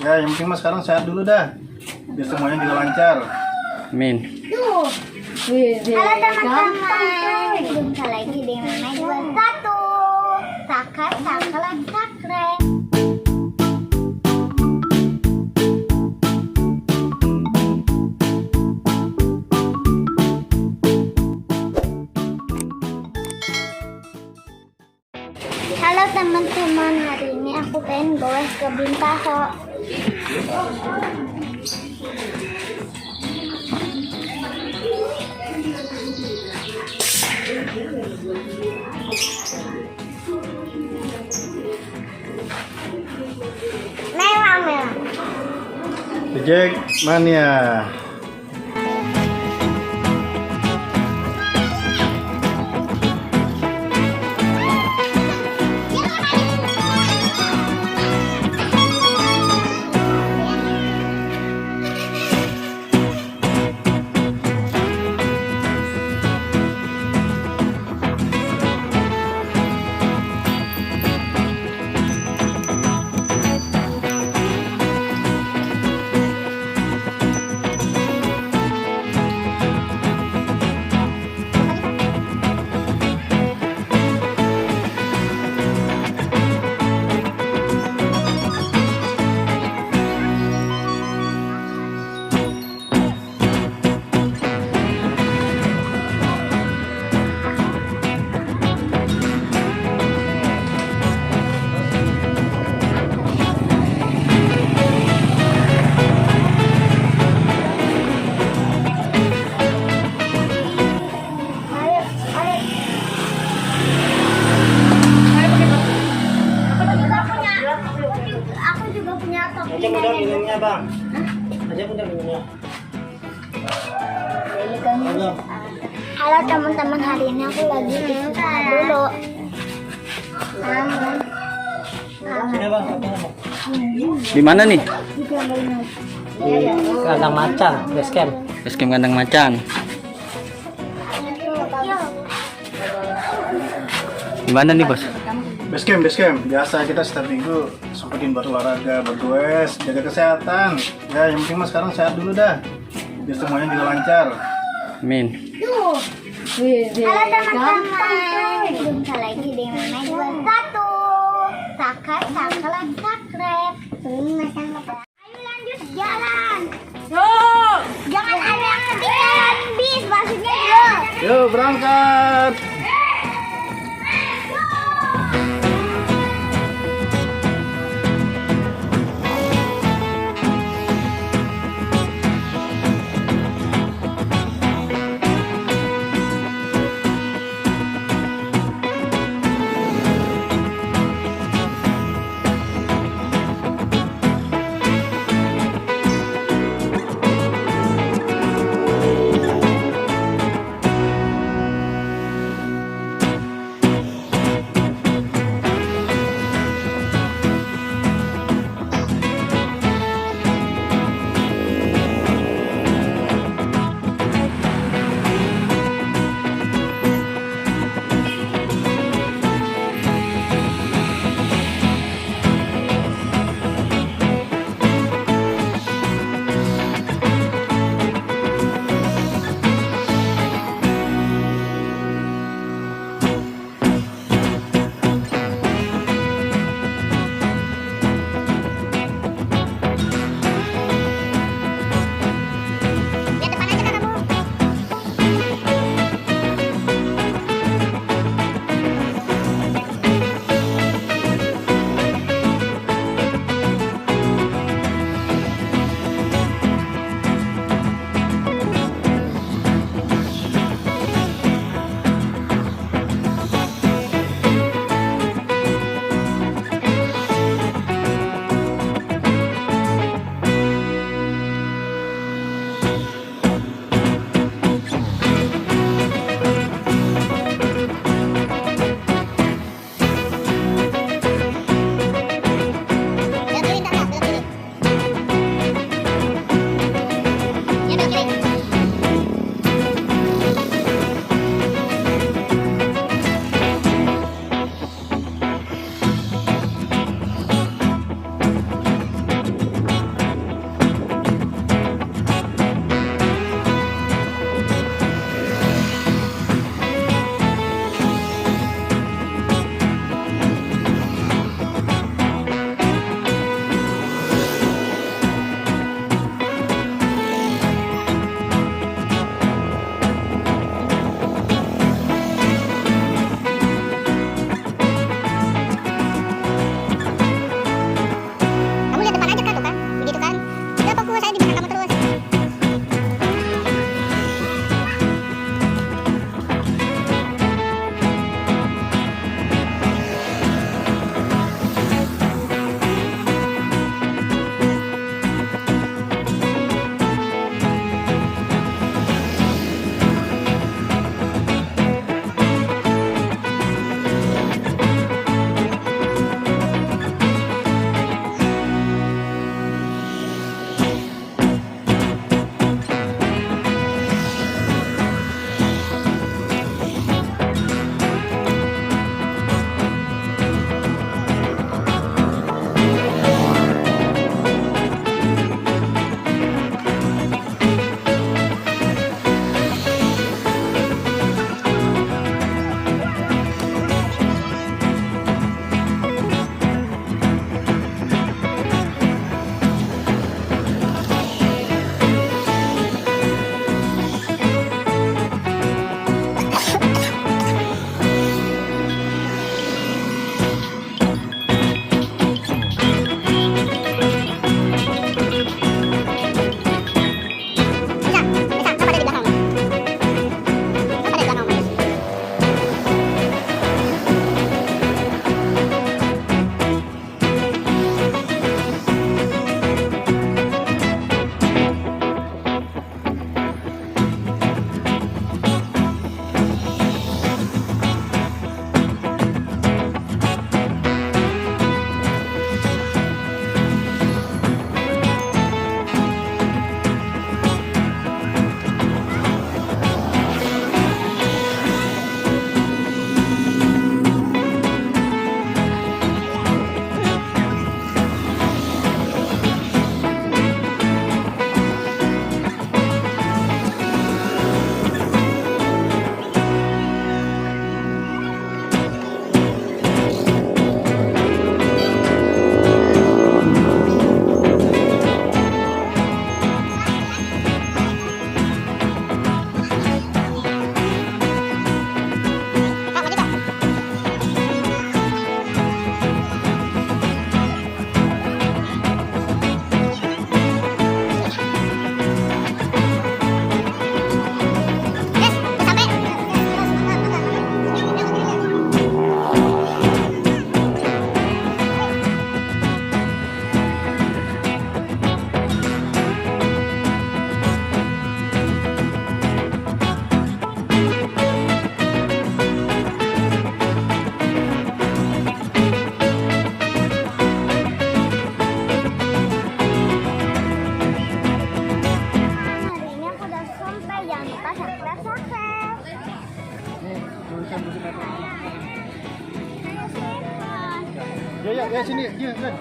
Ya, yang penting mas sekarang sehat dulu dah. Biar semuanya juga lancar. Amin. Halo teman-teman, jumpa lagi dengan Najwa Satu. Sakat, sakalan, sakrek. Halo teman-teman, hari ini aku pengen goes ke Bintaro. Mewah. Jack Mania. Aku juga punya topi. Aja mudah minumnya bang. Aja mudah minumnya. Halo. Halo teman-teman, hari ini aku lagi di sekolah dulu. Sini bang, sini bang. Di mana nih? Di kandang macan, base camp. Basecamp Kandang Macan. Di mana nih, Bos? Base camp. Biasa kita setiap minggu sempetin buat olahraga, bergoes, jaga kesehatan. Ya, yang penting mas sekarang sehat dulu dah. Biar semuanya juga lancar. Amin. Halo teman-teman, jumpa lagi dengan Najwa Satu. Sakat, sakalan, sakrek. Ayo lanjut jalan. Jangan ada yang ketinggalan bis, maksudnya yuk. Yuk berangkat. Ayo sini, yuk kan.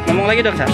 Ngomong lagi dong, Sa.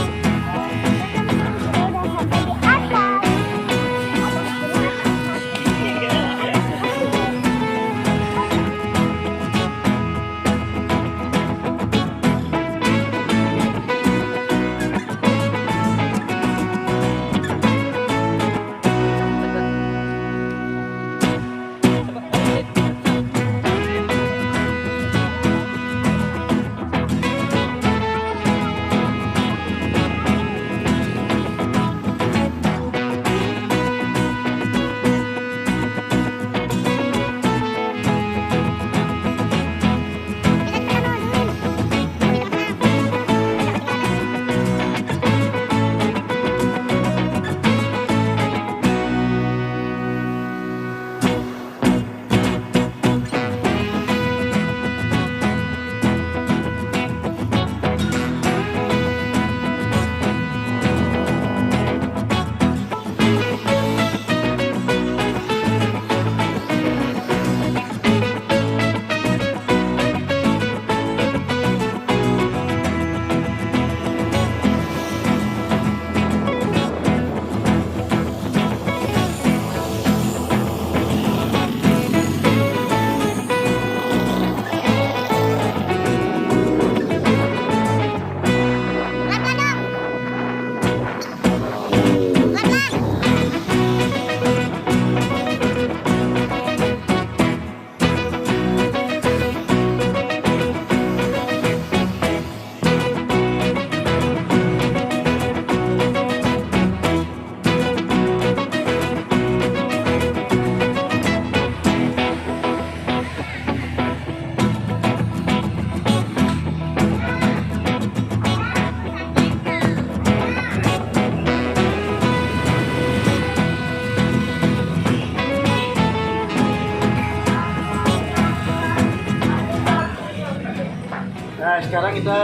Nah, sekarang kita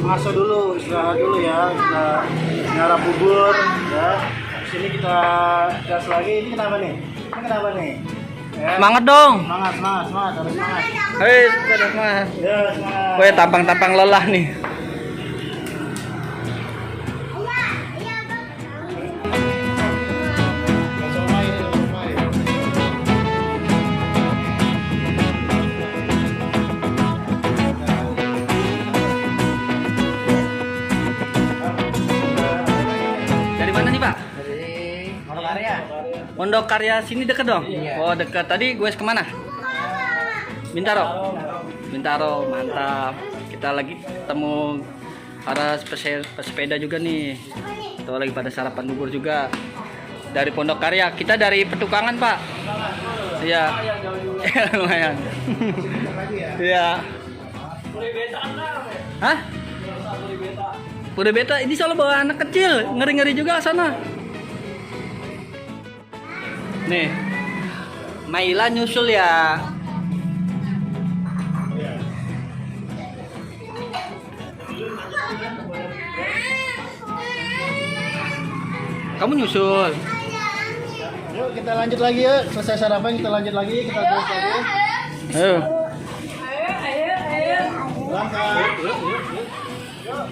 ngaso dulu, istirahat dulu ya. Kita nyarap bubur ya. Sini kita gas lagi. Ini kenapa nih? Ini kenapa nih? Ya. Semangat dong. Semangat, harus semangat. Hei, semangat. Ya, semangat. Weh, tampang-tampang lelah nih. Dari mana nih, Pak? Pondok Karya sini deket dong? Oh, deket. Tadi gue kemana? Bintaro. Bintaro, mantap. Kita lagi ketemu para pesepeda juga nih. Tuh lagi pada sarapan bubur juga. Dari Pondok Karya. Kita dari Petukangan, Pak. Iya. Lumayan. Iya. Hah? Pura beta. Ini soalnya bawa anak kecil. Ngeri-ngeri juga sana. Nih, Maila nyusul ya. Kamu nyusul. Yuk kita lanjut lagi ya. Selesai sarapan kita lanjut lagi. Kita terus lagi. Ayo. Langkah. Yuk.